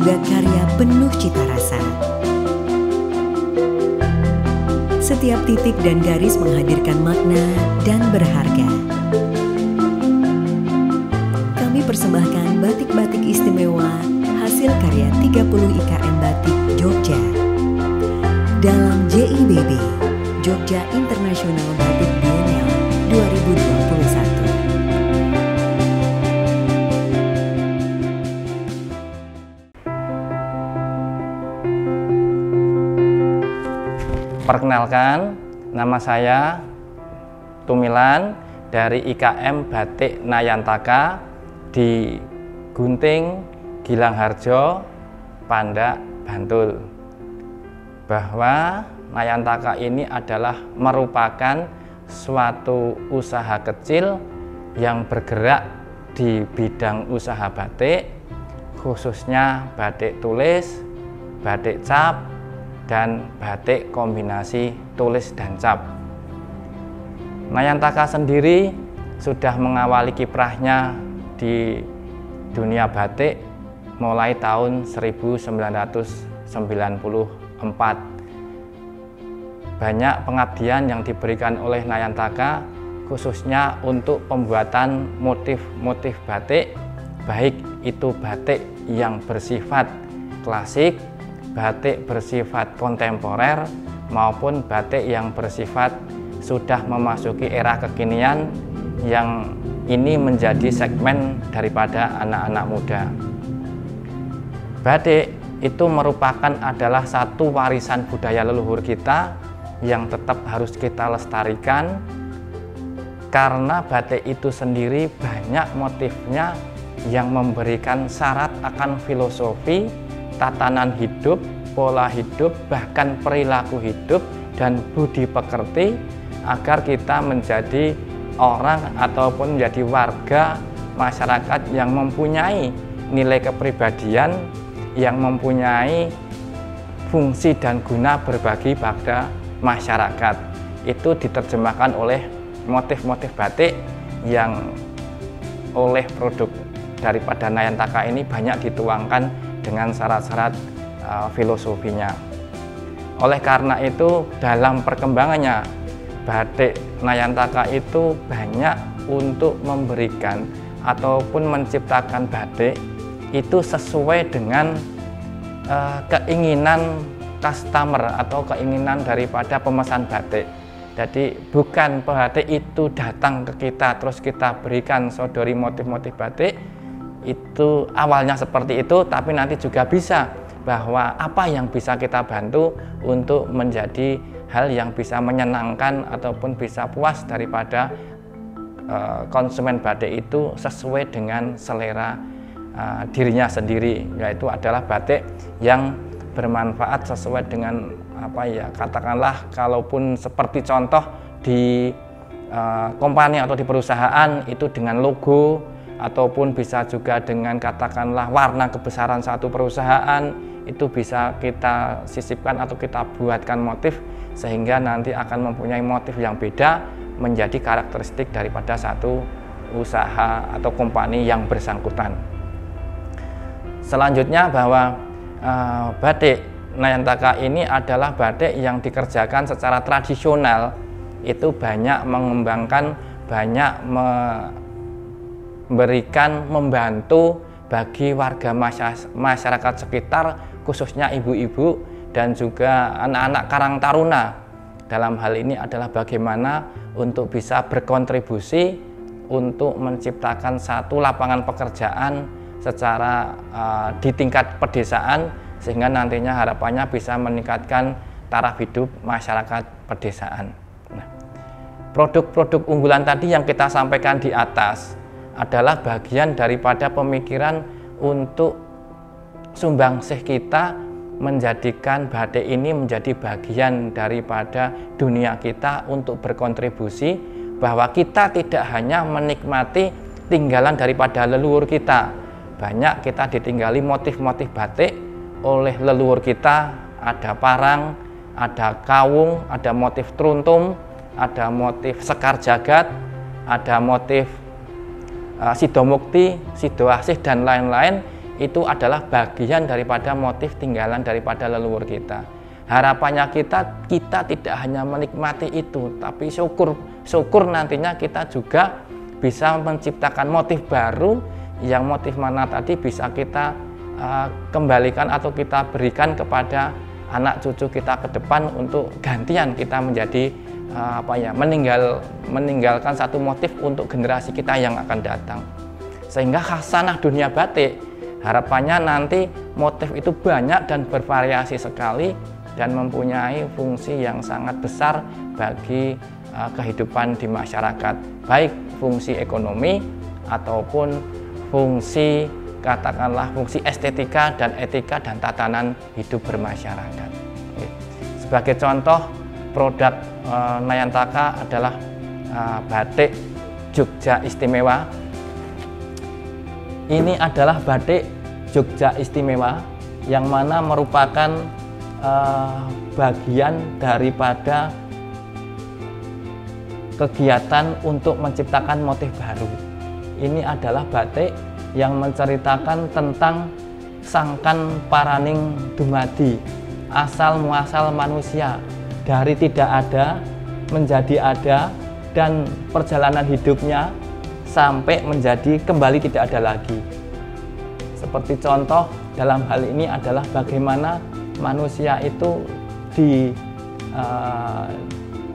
juga karya penuh cita rasa. Setiap titik dan garis menghadirkan makna dan berharga. Kami persembahkan batik-batik istimewa hasil karya 30 IKM Batik Jogja dalam JIBB, Jogja International Batik Biennial 2021. Perkenalkan, nama saya Tumilan dari IKM Batik Nayantaka di Gunting, Gilangharjo, Pandak, Bantul. Bahwa Nayantaka ini adalah merupakan suatu usaha kecil yang bergerak di bidang usaha batik, khususnya batik tulis, batik cap, dan batik kombinasi tulis dan cap. Nayantaka sendiri sudah mengawali kiprahnya di dunia batik mulai tahun 1994. Banyak pengabdian yang diberikan oleh Nayantaka khususnya untuk pembuatan motif-motif batik, baik itu batik yang bersifat klasik, batik bersifat kontemporer, maupun batik yang bersifat sudah memasuki era kekinian yang ini menjadi segmen daripada anak-anak muda. Batik itu adalah satu warisan budaya leluhur kita yang tetap harus kita lestarikan, karena batik itu sendiri banyak motifnya yang memberikan syarat akan filosofi, tatanan hidup, pola hidup, bahkan perilaku hidup dan budi pekerti agar kita menjadi orang ataupun menjadi warga masyarakat yang mempunyai nilai kepribadian, yang mempunyai fungsi dan guna berbagi pada masyarakat. Itu diterjemahkan oleh motif-motif batik yang oleh produk daripada Nayantaka ini banyak dituangkan dengan syarat-syarat filosofinya. Oleh karena itu, dalam perkembangannya batik Nayantaka itu banyak untuk memberikan ataupun menciptakan batik itu sesuai dengan keinginan customer atau keinginan daripada pemesan batik. Jadi bukan batik itu datang ke kita terus kita berikan sodori motif-motif batik, itu awalnya seperti itu, tapi nanti juga bisa bahwa apa yang bisa kita bantu untuk menjadi hal yang bisa menyenangkan ataupun bisa puas daripada konsumen batik itu sesuai dengan selera dirinya sendiri, yaitu adalah batik yang bermanfaat sesuai dengan katakanlah kalaupun seperti contoh di kompani atau di perusahaan itu dengan logo, ataupun bisa juga dengan katakanlah warna kebesaran satu perusahaan, itu bisa kita sisipkan atau kita buatkan motif sehingga nanti akan mempunyai motif yang beda menjadi karakteristik daripada satu usaha atau kompani yang bersangkutan. Selanjutnya bahwa batik Nayantaka ini adalah batik yang dikerjakan secara tradisional, itu banyak mengembangkan, banyak memberikan, membantu bagi warga masyarakat sekitar, khususnya ibu-ibu dan juga anak-anak karang taruna. Dalam hal ini adalah bagaimana untuk bisa berkontribusi untuk menciptakan satu lapangan pekerjaan secara di tingkat pedesaan, sehingga nantinya harapannya bisa meningkatkan taraf hidup masyarakat pedesaan. Nah, produk-produk unggulan tadi yang kita sampaikan di atas adalah bagian daripada pemikiran untuk sumbangsih kita menjadikan batik ini menjadi bagian daripada dunia kita untuk berkontribusi, bahwa kita tidak hanya menikmati tinggalan daripada leluhur kita. Banyak kita ditinggali motif-motif batik oleh leluhur kita, ada parang, ada kawung, ada motif truntum, ada motif sekar jagat, ada motif sidomukti, sidoasih dan lain-lain itu adalah bagian daripada motif tinggalan daripada leluhur kita. Harapannya kita tidak hanya menikmati itu, tapi syukur nantinya kita juga bisa menciptakan motif baru, yang motif mana tadi bisa kita kembalikan atau kita berikan kepada anak cucu kita ke depan untuk gantian kita menjadi meninggalkan satu motif untuk generasi kita yang akan datang. Sehingga khasanah dunia batik, harapannya nanti motif itu banyak dan bervariasi sekali dan mempunyai fungsi yang sangat besar bagi kehidupan di masyarakat, baik fungsi ekonomi ataupun fungsi, katakanlah fungsi estetika dan etika dan tatanan hidup bermasyarakat. Sebagai contoh, produk Nayantaka adalah batik Jogja Istimewa. Ini adalah batik Jogja Istimewa yang mana merupakan bagian daripada kegiatan untuk menciptakan motif baru. Ini adalah batik yang menceritakan tentang sangkan paraning dumadi, asal muasal manusia, dari tidak ada menjadi ada, dan perjalanan hidupnya sampai menjadi kembali tidak ada lagi. Seperti contoh dalam hal ini adalah bagaimana manusia itu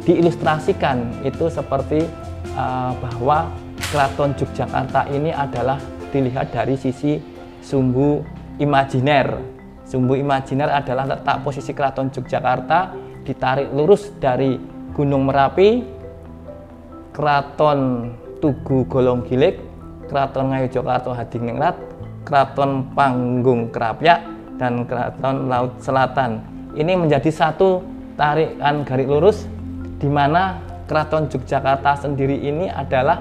diilustrasikan itu seperti bahwa Keraton Yogyakarta ini adalah dilihat dari sisi sumbu imajiner. Sumbu imajiner adalah letak posisi Keraton Yogyakarta ditarik lurus dari Gunung Merapi, Keraton Tugu Golonggilik, Keraton Ngayogyakarta Hadiningrat, Keraton Panggung Krapyak, dan Keraton Laut Selatan. Ini menjadi satu tarikan garis lurus di mana Keraton Yogyakarta sendiri ini adalah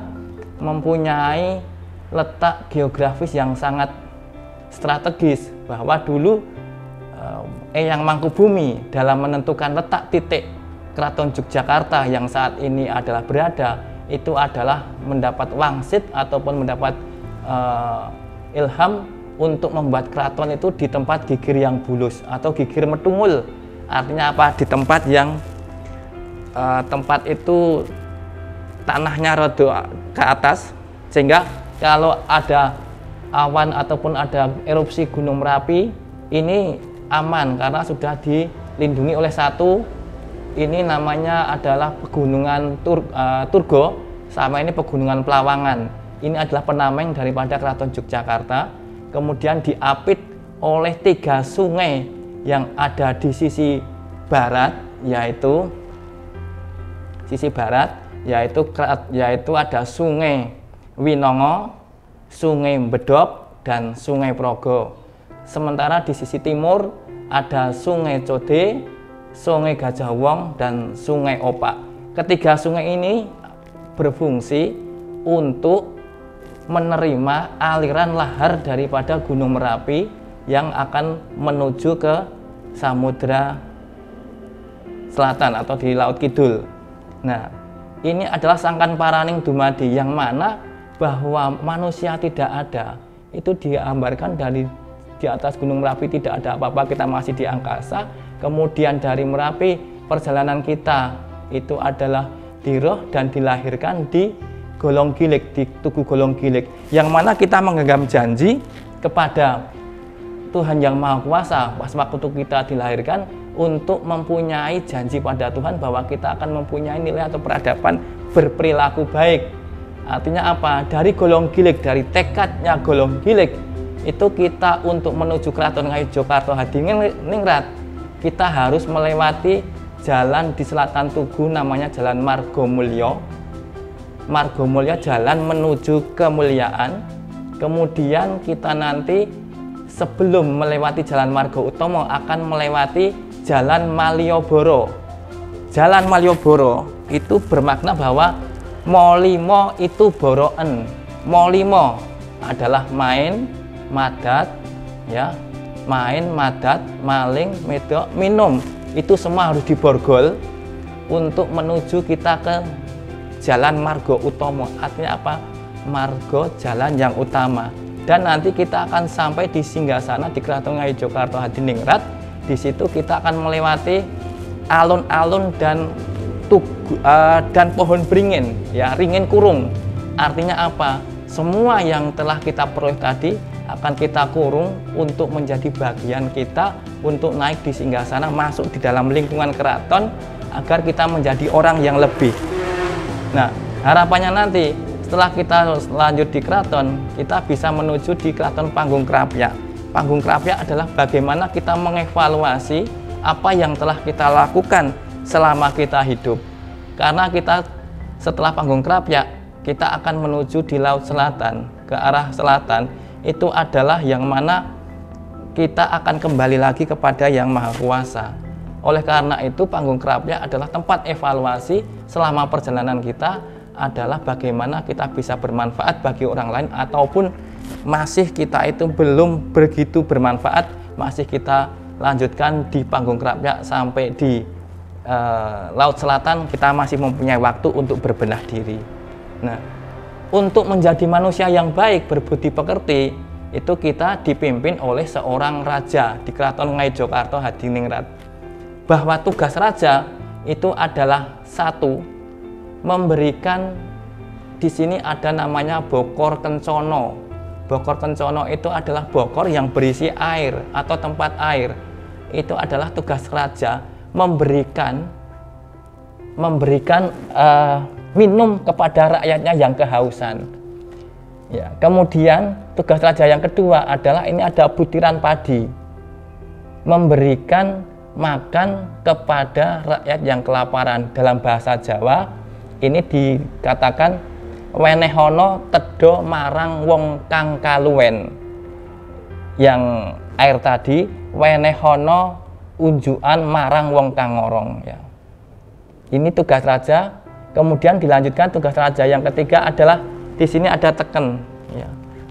mempunyai letak geografis yang sangat strategis, bahwa dulu Eyang Mangkubumi dalam menentukan letak titik Keraton Yogyakarta yang saat ini adalah berada, itu adalah mendapat wangsit ataupun mendapat ilham untuk membuat keraton itu di tempat gigir yang bulus atau gigir metungul. Artinya apa? Di tempat yang tempat itu tanahnya rada ke atas, sehingga kalau ada awan ataupun ada erupsi Gunung Merapi ini aman karena sudah dilindungi oleh satu, ini namanya adalah pegunungan Turgo, sama ini pegunungan Pelawangan. Ini adalah penameng daripada Keraton Yogyakarta. Kemudian diapit oleh 3 sungai yang ada di sisi barat, yaitu ada Sungai Winongo, Sungai Bedop, dan Sungai Progo. Sementara di sisi timur ada Sungai Code, Sungai Gajah Wong, dan Sungai Opak. Ketiga sungai ini berfungsi untuk menerima aliran lahar daripada Gunung Merapi yang akan menuju ke Samudra Selatan atau di Laut Kidul. Nah, ini adalah sangkan paraning dumadi yang mana bahwa manusia tidak ada. Itu digambarkan dari di atas Gunung Merapi tidak ada apa-apa, kita masih di angkasa. Kemudian dari Merapi perjalanan kita itu adalah diroh dan dilahirkan di Golonggilik, di Tugu Golonggilik, yang mana kita menggenggam janji kepada Tuhan Yang Maha Kuasa pas waktu kita dilahirkan untuk mempunyai janji pada Tuhan bahwa kita akan mempunyai nilai atau peradaban berperilaku baik. Artinya apa? Dari Golonggilik, dari tekadnya Golonggilik itu kita untuk menuju Keraton Ngayogyakarta Hadiningrat, kita harus melewati jalan di selatan Tugu namanya Jalan Margomulyo. Margomulyo jalan menuju kemuliaan. Kemudian kita nanti sebelum melewati Jalan Margo Utomo akan melewati Jalan Malioboro. Jalan Malioboro itu bermakna bahwa molimo itu boroen. Molimo adalah main, madat, ya, main, madat, maling, medok, minum. Itu semua harus diborgol untuk menuju kita ke Jalan Margo Utomo. Artinya apa? Margo, jalan yang utama. dan nanti kita akan sampai di singgasana di Keraton Ngayogyakarta Hadiningrat. Di situ kita akan melewati alun-alun dan pohon beringin, ya, ringin kurung. Artinya apa? Semua yang telah kita peroleh tadi akan kita kurung untuk menjadi bagian kita untuk naik di singgasana, masuk di dalam lingkungan keraton agar kita menjadi orang yang lebih. Nah, harapannya nanti setelah kita lanjut di keraton, kita bisa menuju di Keraton Panggung Krapyak. Panggung Krapyak adalah bagaimana kita mengevaluasi apa yang telah kita lakukan selama kita hidup. Karena kita setelah Panggung Krapyak, kita akan menuju di Laut Selatan, ke arah selatan. Itu adalah yang mana kita akan kembali lagi kepada Yang Maha Kuasa. Oleh karena itu, Panggung Krapyak adalah tempat evaluasi selama perjalanan kita, adalah bagaimana kita bisa bermanfaat bagi orang lain, ataupun masih kita itu belum begitu bermanfaat, masih kita lanjutkan di Panggung Krapyak sampai di Laut Selatan, kita masih mempunyai waktu untuk berbenah diri. Nah, untuk menjadi manusia yang baik, berbudi pekerti, itu kita dipimpin oleh seorang raja di Keraton Ngayogyakarta Hadiningrat. Bahwa tugas raja itu adalah satu, memberikan, di sini ada namanya bokor kencono. Bokor kencono itu adalah bokor yang berisi air atau tempat air. Itu adalah tugas raja, memberikan minum kepada rakyatnya yang kehausan. Ya, kemudian tugas raja yang kedua adalah ini ada butiran padi, memberikan makan kepada rakyat yang kelaparan. Dalam bahasa Jawa ini dikatakan wenehono tedo marang wong kang kaluwen. Yang air tadi wenehono unjukan marang wong kang ngorong, ya. Ini tugas raja. Kemudian dilanjutkan tugas raja yang ketiga adalah di sini ada teken, ya.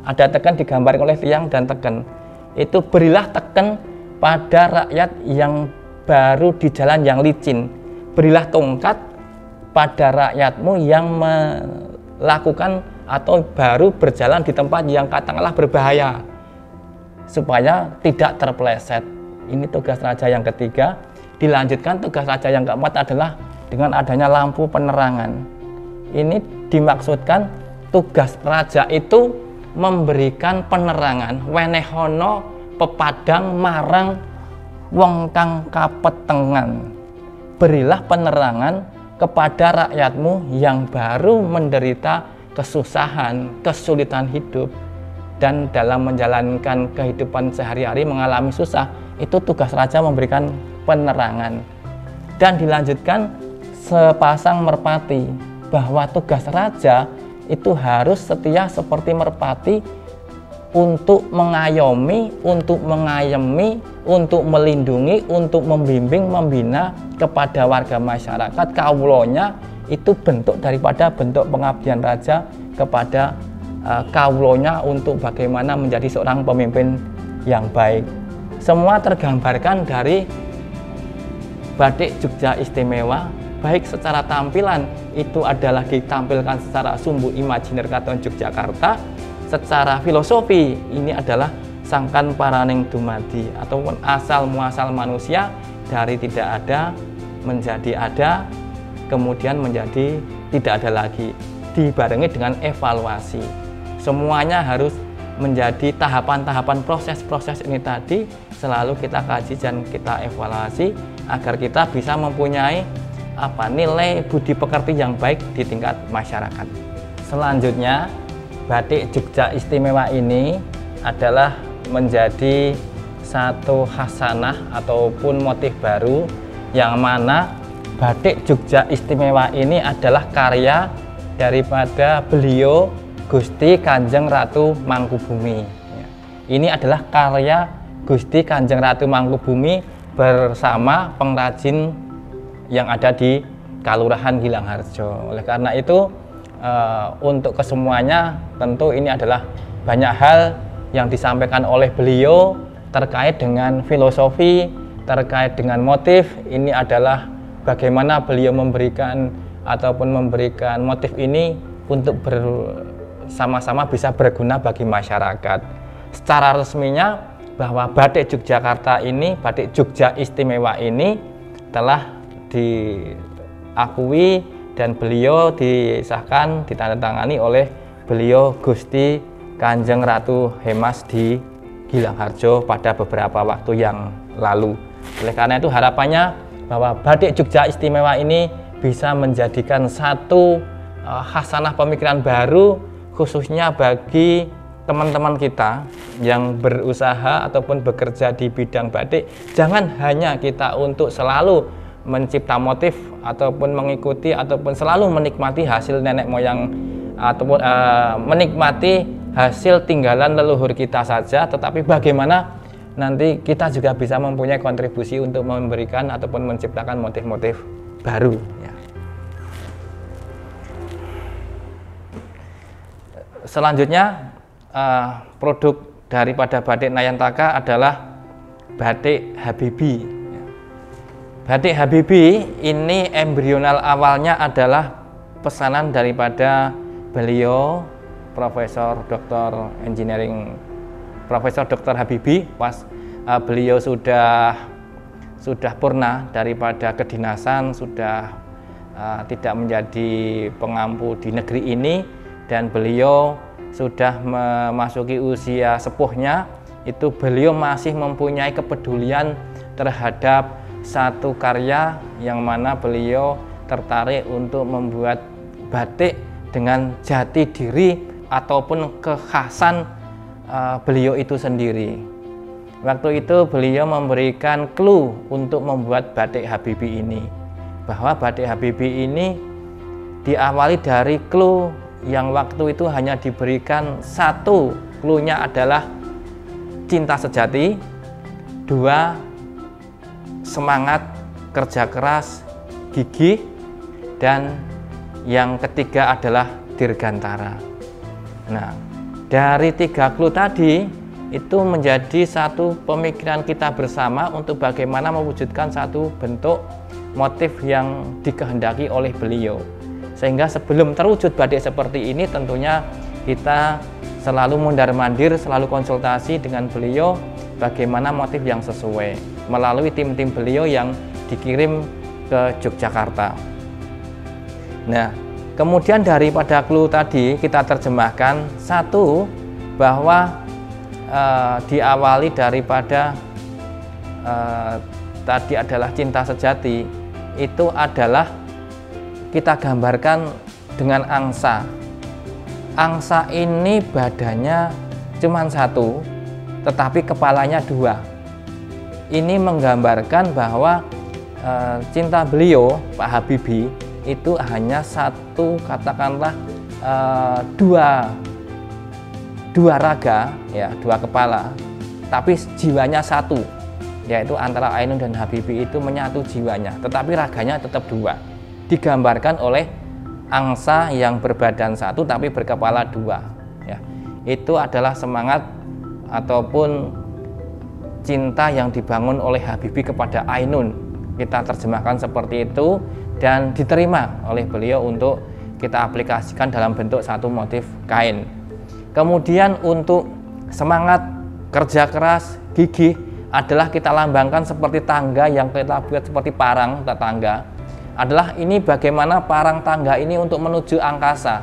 Ada teken digambarkan oleh tiang dan teken. Itu berilah teken pada rakyat yang baru di jalan yang licin. Berilah tongkat pada rakyatmu yang melakukan atau baru berjalan di tempat yang katakanlah berbahaya, supaya tidak terpeleset. Ini tugas raja yang ketiga. Dilanjutkan tugas raja yang keempat adalah dengan adanya lampu penerangan. Ini dimaksudkan tugas raja itu memberikan penerangan, wenehono pepadang marang wong kang kapetengan. Berilah penerangan kepada rakyatmu yang baru menderita kesusahan, kesulitan hidup, dan dalam menjalankan kehidupan sehari-hari mengalami susah. Itu tugas raja memberikan penerangan. Dan dilanjutkan sepasang merpati, bahwa tugas raja itu harus setia seperti merpati untuk mengayomi, untuk mengayemi, untuk melindungi, untuk membimbing, membina kepada warga masyarakat. Kawulonya itu bentuk daripada bentuk pengabdian raja kepada kawulonya untuk bagaimana menjadi seorang pemimpin yang baik. Semua tergambarkan dari batik Jogja Istimewa, baik secara tampilan itu adalah ditampilkan secara sumbu imajiner Keraton Yogyakarta. Secara filosofi ini adalah sangkan paraning dumadi, ataupun asal muasal manusia dari tidak ada menjadi ada, kemudian menjadi tidak ada lagi, dibarengi dengan evaluasi. Semuanya harus menjadi tahapan-tahapan proses-proses ini tadi selalu kita kaji dan kita evaluasi agar kita bisa mempunyai nilai budi pekerti yang baik di tingkat masyarakat. Selanjutnya, batik Jogja Istimewa ini adalah menjadi satu khasanah ataupun motif baru, yang mana batik Jogja Istimewa ini adalah karya daripada beliau Gusti Kanjeng Ratu Mangkubumi. Ini adalah karya Gusti Kanjeng Ratu Mangkubumi bersama pengrajin yang ada di Kalurahan Gilangharjo. Oleh karena itu, untuk kesemuanya tentu ini adalah banyak hal yang disampaikan oleh beliau terkait dengan filosofi, terkait dengan motif. Ini adalah bagaimana beliau memberikan ataupun memberikan motif ini untuk sama-sama bisa berguna bagi masyarakat. Secara resminya bahwa Batik Yogyakarta ini, Batik Jogja Istimewa ini telah diakui dan beliau disahkan, ditandatangani oleh beliau Gusti Kanjeng Ratu Hemas di Gilangharjo pada beberapa waktu yang lalu. Oleh karena itu harapannya bahwa Batik Jogja Istimewa ini bisa menjadikan satu khasanah pemikiran baru khususnya bagi teman-teman kita yang berusaha ataupun bekerja di bidang batik. Jangan hanya kita untuk selalu mencipta motif ataupun mengikuti ataupun selalu menikmati hasil nenek moyang ataupun menikmati hasil tinggalan leluhur kita saja, tetapi bagaimana nanti kita juga bisa mempunyai kontribusi untuk memberikan ataupun menciptakan motif-motif baru ya. Selanjutnya produk daripada batik Nayantaka adalah batik Habibie. Batik Habibie ini embrional awalnya adalah pesanan daripada beliau Profesor Dr. Engineering Profesor Dr. Habibie pas beliau sudah purna daripada kedinasan, sudah tidak menjadi pengampu di negeri ini, dan beliau sudah memasuki usia sepuhnya, itu beliau masih mempunyai kepedulian terhadap satu karya yang mana beliau tertarik untuk membuat batik dengan jati diri ataupun kekhasan beliau itu sendiri. Waktu itu beliau memberikan clue untuk membuat batik Habibie ini, bahwa batik Habibie ini diawali dari clue yang waktu itu hanya diberikan satu, clue-nya adalah cinta sejati, dua, semangat, kerja keras, gigih, dan yang ketiga adalah dirgantara. Nah, dari tiga clue tadi itu menjadi satu pemikiran kita bersama untuk bagaimana mewujudkan satu bentuk motif yang dikehendaki oleh beliau. Sehingga sebelum terwujud batik seperti ini, tentunya kita selalu mondar-mandir, selalu konsultasi dengan beliau bagaimana motif yang sesuai melalui tim-tim beliau yang dikirim ke Yogyakarta. Nah, kemudian daripada clue tadi kita terjemahkan satu, bahwa diawali daripada tadi adalah cinta sejati, itu adalah kita gambarkan dengan angsa. Angsa ini badannya cuma satu, tetapi kepalanya dua. Ini menggambarkan bahwa cinta beliau, Pak Habibie, itu hanya satu, katakanlah dua raga, ya, dua kepala, tapi jiwanya satu, yaitu antara Ainun dan Habibie itu menyatu jiwanya, tetapi raganya tetap dua. Digambarkan oleh angsa yang berbadan satu tapi berkepala dua ya. Itu adalah semangat ataupun cinta yang dibangun oleh Habibie kepada Ainun. Kita terjemahkan seperti itu dan diterima oleh beliau untuk kita aplikasikan dalam bentuk satu motif kain. Kemudian untuk semangat, kerja keras, gigih adalah kita lambangkan seperti tangga yang kita buat seperti parang tangga. Adalah ini bagaimana parang tangga ini untuk menuju angkasa,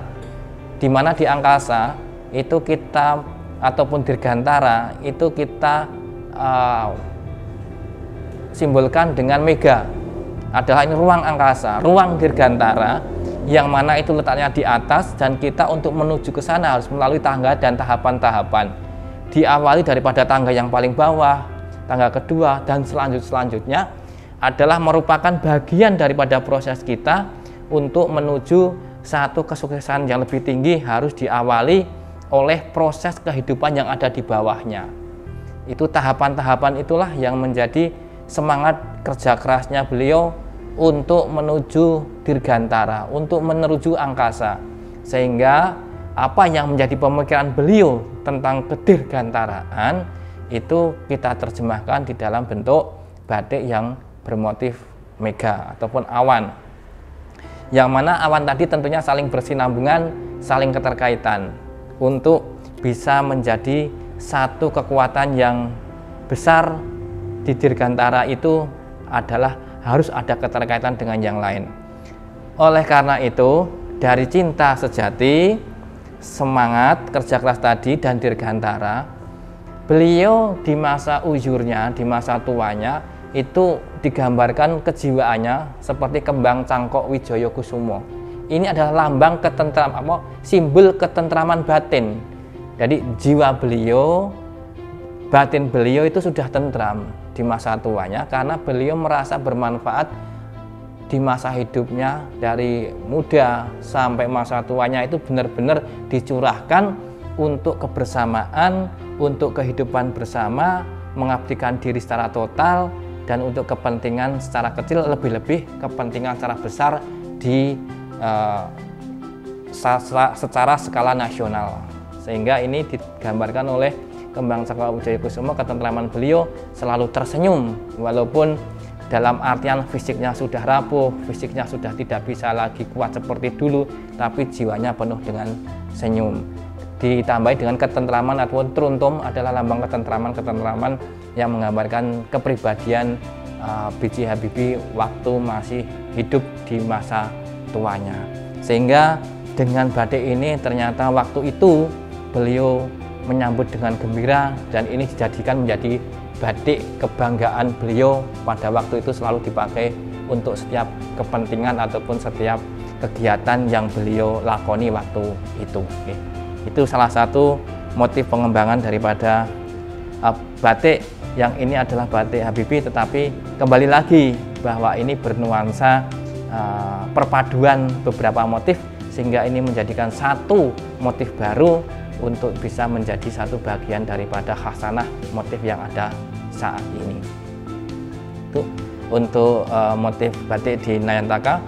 di mana di angkasa itu kita ataupun dirgantara itu kita simbolkan dengan mega, adalah ini ruang angkasa, ruang dirgantara yang mana itu letaknya di atas, dan kita untuk menuju ke sana harus melalui tangga dan tahapan-tahapan. Diawali daripada tangga yang paling bawah, tangga kedua, dan selanjutnya adalah merupakan bagian daripada proses kita untuk menuju satu kesuksesan yang lebih tinggi, harus diawali oleh proses kehidupan yang ada di bawahnya. Itu tahapan-tahapan itulah yang menjadi semangat kerja kerasnya beliau untuk menuju dirgantara, untuk menuju angkasa. Sehingga apa yang menjadi pemikiran beliau tentang kedirgantaraan itu kita terjemahkan di dalam bentuk batik yang bermotif mega ataupun awan, yang mana awan tadi tentunya saling bersinambungan, saling keterkaitan. untuk bisa menjadi satu kekuatan yang besar. Di Dirgantara itu adalah harus ada keterkaitan dengan yang lain. Oleh karena itu, dari cinta sejati, semangat kerja keras tadi dan Dirgantara, beliau di masa ujurnya, di masa tuanya itu digambarkan kejiwaannya seperti kembang cangkok Wijaya Kusumo. Ini adalah lambang simbol ketentraman batin. Jadi jiwa beliau, batin beliau itu sudah tentram di masa tuanya karena beliau merasa bermanfaat di masa hidupnya, dari muda sampai masa tuanya itu benar-benar dicurahkan untuk kebersamaan, untuk kehidupan bersama, mengabdikan diri secara total, dan untuk kepentingan secara kecil, lebih-lebih kepentingan secara besar di secara skala nasional. Sehingga ini digambarkan oleh kembang cangkok Wijaya Kusumo, ketentraman beliau selalu tersenyum walaupun dalam artian fisiknya sudah rapuh, fisiknya sudah tidak bisa lagi kuat seperti dulu, tapi jiwanya penuh dengan senyum. Ditambahi dengan ketentraman ataupun truntum adalah lambang ketentraman yang menggambarkan kepribadian B.J. Habibie waktu masih hidup di masa tuanya. Sehingga dengan batik ini ternyata waktu itu beliau menyambut dengan gembira, dan ini dijadikan menjadi batik kebanggaan beliau. Pada waktu itu selalu dipakai untuk setiap kepentingan ataupun setiap kegiatan yang beliau lakoni waktu itu. Itu salah satu motif pengembangan daripada batik yang ini adalah batik Habibie, tetapi kembali lagi bahwa ini bernuansa perpaduan beberapa motif sehingga ini menjadikan satu motif baru untuk bisa menjadi satu bagian daripada khasanah motif yang ada saat ini. Itu untuk motif batik di Nayantaka.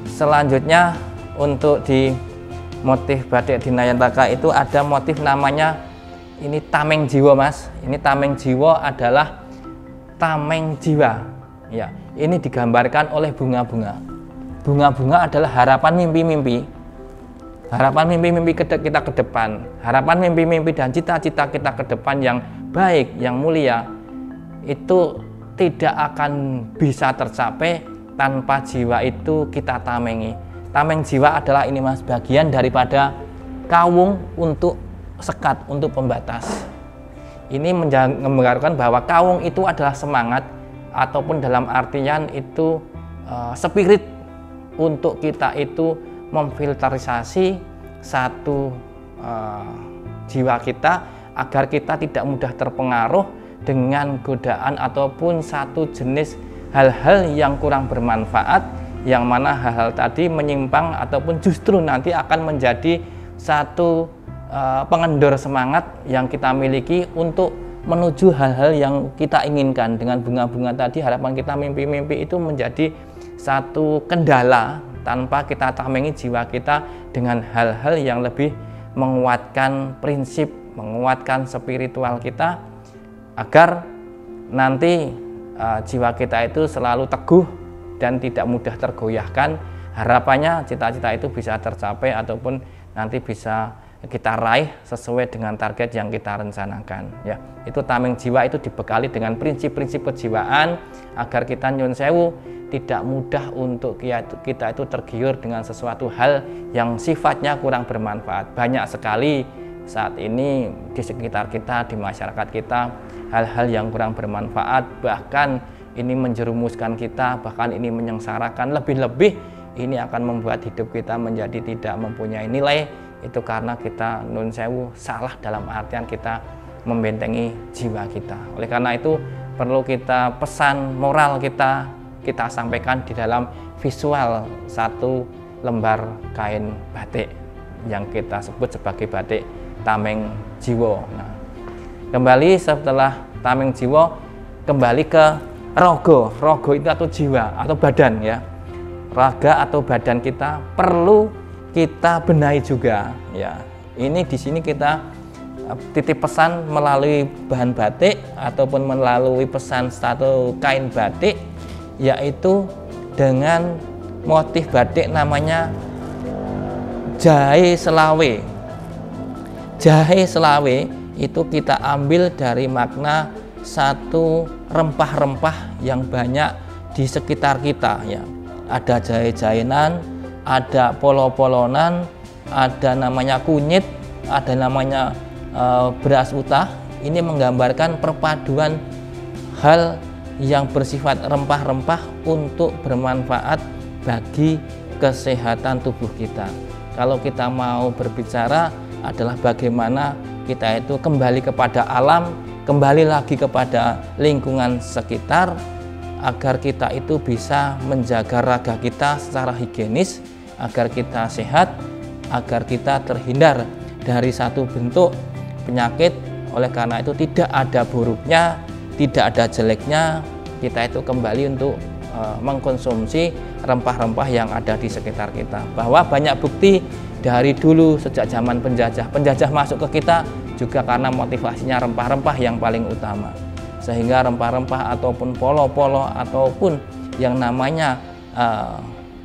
Selanjutnya untuk di motif batik di Nayantaka itu ada motif namanya ini tameng jiwa, Mas. Ini tameng jiwa adalah tameng jiwa. Ya, ini digambarkan oleh bunga-bunga. Bunga-bunga adalah harapan mimpi-mimpi. Harapan mimpi-mimpi kita ke depan, harapan mimpi-mimpi dan cita-cita kita ke depan yang baik, yang mulia, itu tidak akan bisa tercapai tanpa jiwa itu kita tamengi. Tameng jiwa adalah ini, Mas, bagian daripada kawung untuk sekat, untuk pembatas. Ini menggambarkan bahwa kawung itu adalah semangat ataupun dalam artian itu spirit untuk kita itu memfilterisasi satu jiwa kita agar kita tidak mudah terpengaruh dengan godaan ataupun satu jenis hal-hal yang kurang bermanfaat, yang mana hal-hal tadi menyimpang ataupun justru nanti akan menjadi satu pengendor semangat yang kita miliki untuk menuju hal-hal yang kita inginkan. Dengan bunga-bunga tadi harapan kita mimpi-mimpi itu menjadi satu kendala tanpa kita tamengi jiwa kita dengan hal-hal yang lebih menguatkan prinsip, menguatkan spiritual kita agar nanti jiwa kita itu selalu teguh dan tidak mudah tergoyahkan. Harapannya cita-cita itu bisa tercapai ataupun nanti bisa kita raih sesuai dengan target yang kita rencanakan. Ya, itu tameng jiwa itu dibekali dengan prinsip-prinsip kejiwaan agar kita nyun sewu tidak mudah untuk kita itu tergiur dengan sesuatu hal yang sifatnya kurang bermanfaat. Banyak sekali saat ini di sekitar kita, di masyarakat kita, hal-hal yang kurang bermanfaat, bahkan ini menjerumuskan kita, bahkan ini menyengsarakan. Lebih-lebih ini akan membuat hidup kita menjadi tidak mempunyai nilai. Itu karena kita nun sewu salah dalam artian kita membentengi jiwa kita. Oleh karena itu perlu kita pesan moral kita sampaikan di dalam visual satu lembar kain batik yang kita sebut sebagai batik tameng jiwo. Nah, kembali setelah tameng jiwo, kembali ke rogo. Rogo itu atau jiwa atau badan, ya. Raga atau badan kita perlu kita benahi juga, ya. Ini di sini kita titip pesan melalui bahan batik ataupun melalui pesan satu kain batik, yaitu dengan motif batik namanya jahe selawe. Jahe Selawe itu kita ambil dari makna satu rempah-rempah yang banyak di sekitar kita ya. Ada jahe-jahenan, ada polo-polonan, ada namanya kunyit, ada namanya beras utah. Ini menggambarkan perpaduan hal yang bersifat rempah-rempah untuk bermanfaat bagi kesehatan tubuh kita. Kalau kita mau berbicara adalah bagaimana kita itu kembali kepada alam, kembali lagi kepada lingkungan sekitar, agar kita itu bisa menjaga raga kita secara higienis, agar kita sehat, agar kita terhindar dari satu bentuk penyakit. Oleh karena itu tidak ada buruknya, tidak ada jeleknya kita itu kembali untuk mengkonsumsi rempah-rempah yang ada di sekitar kita. Bahwa banyak bukti dari dulu sejak zaman penjajah masuk ke kita juga karena motivasinya rempah-rempah yang paling utama. Sehingga rempah-rempah ataupun polo-polo ataupun yang namanya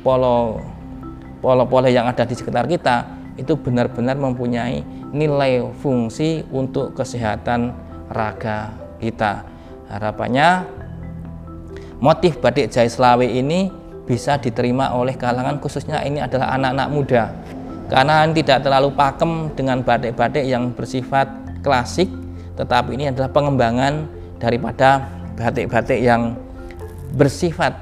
polo-polo yang ada di sekitar kita itu benar-benar mempunyai nilai fungsi untuk kesehatan raga kita. Harapannya motif batik Jahe Selawe ini bisa diterima oleh kalangan, khususnya ini adalah anak-anak muda, karena tidak terlalu pakem dengan batik-batik yang bersifat klasik, tetapi ini adalah pengembangan daripada batik-batik yang bersifat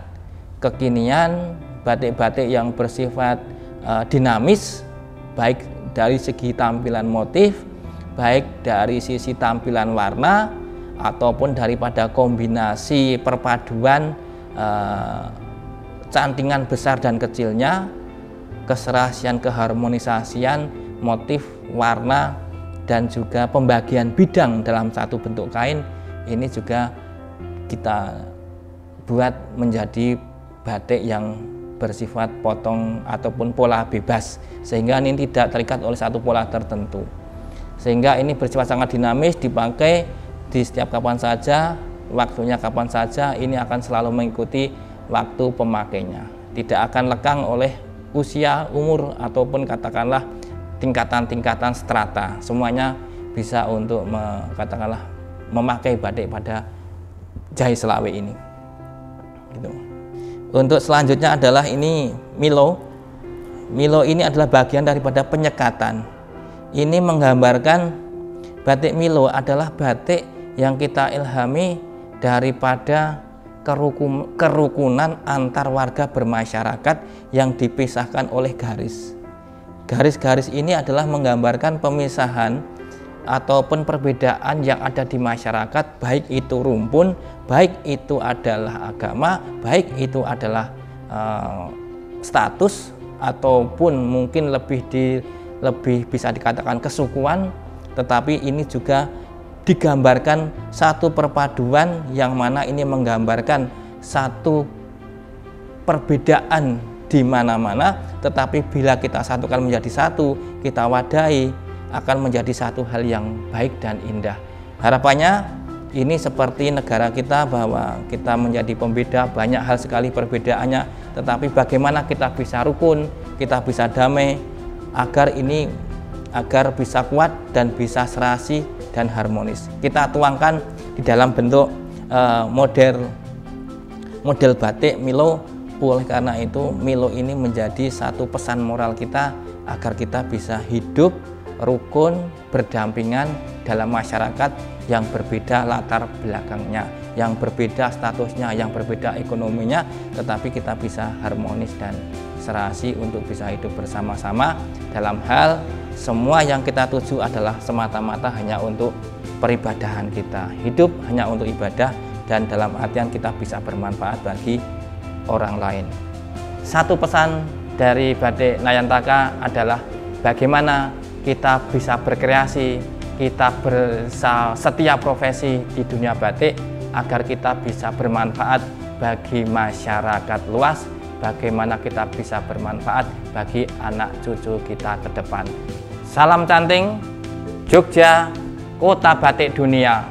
kekinian, batik-batik yang bersifat dinamis, baik dari segi tampilan motif, baik dari sisi tampilan warna, ataupun daripada kombinasi perpaduan cantingan besar dan kecilnya, keserasian keharmonisasian motif, warna, dan juga pembagian bidang dalam satu bentuk kain. Ini juga kita buat menjadi batik yang bersifat potong ataupun pola bebas, sehingga ini tidak terikat oleh satu pola tertentu, sehingga ini bersifat sangat dinamis, dipakai di setiap kapan saja, waktunya kapan saja. Ini akan selalu mengikuti waktu pemakainya, tidak akan lekang oleh usia, umur, ataupun katakanlah tingkatan-tingkatan strata. Semuanya bisa untuk katakanlah memakai batik pada Jahe Selawe ini gitu. Untuk selanjutnya adalah ini Milo. Milo ini adalah bagian daripada penyekatan. Ini menggambarkan batik Milo adalah batik yang kita ilhami daripada kerukunan antar warga bermasyarakat yang dipisahkan oleh garis. Garis-garis ini adalah menggambarkan pemisahan ataupun perbedaan yang ada di masyarakat, baik itu rumpun, baik itu adalah agama, baik itu adalah status, ataupun mungkin lebih bisa dikatakan kesukuan. Tetapi ini juga digambarkan satu perpaduan yang mana ini menggambarkan satu perbedaan di mana-mana, tetapi bila kita satukan menjadi satu, kita wadahi, akan menjadi satu hal yang baik dan indah. Harapannya ini seperti negara kita, bahwa kita menjadi pembeda, banyak hal sekali perbedaannya, tetapi bagaimana kita bisa rukun, kita bisa damai, agar bisa kuat dan bisa serasi dan harmonis. Kita tuangkan di dalam bentuk model batik Milo. Oleh karena itu Milo ini menjadi satu pesan moral kita agar kita bisa hidup rukun, berdampingan dalam masyarakat yang berbeda latar belakangnya, yang berbeda statusnya, yang berbeda ekonominya, tetapi kita bisa harmonis dan serasi untuk bisa hidup bersama-sama dalam hal semua yang kita tuju adalah semata-mata hanya untuk peribadahan kita. Hidup hanya untuk ibadah, dan dalam artian kita bisa bermanfaat bagi orang lain. Satu pesan dari batik Nayantaka adalah bagaimana kita bisa berkreasi, kita setiap profesi di dunia batik agar kita bisa bermanfaat bagi masyarakat luas, bagaimana kita bisa bermanfaat bagi anak cucu kita ke depan. Salam canting, Jogja, kota batik dunia.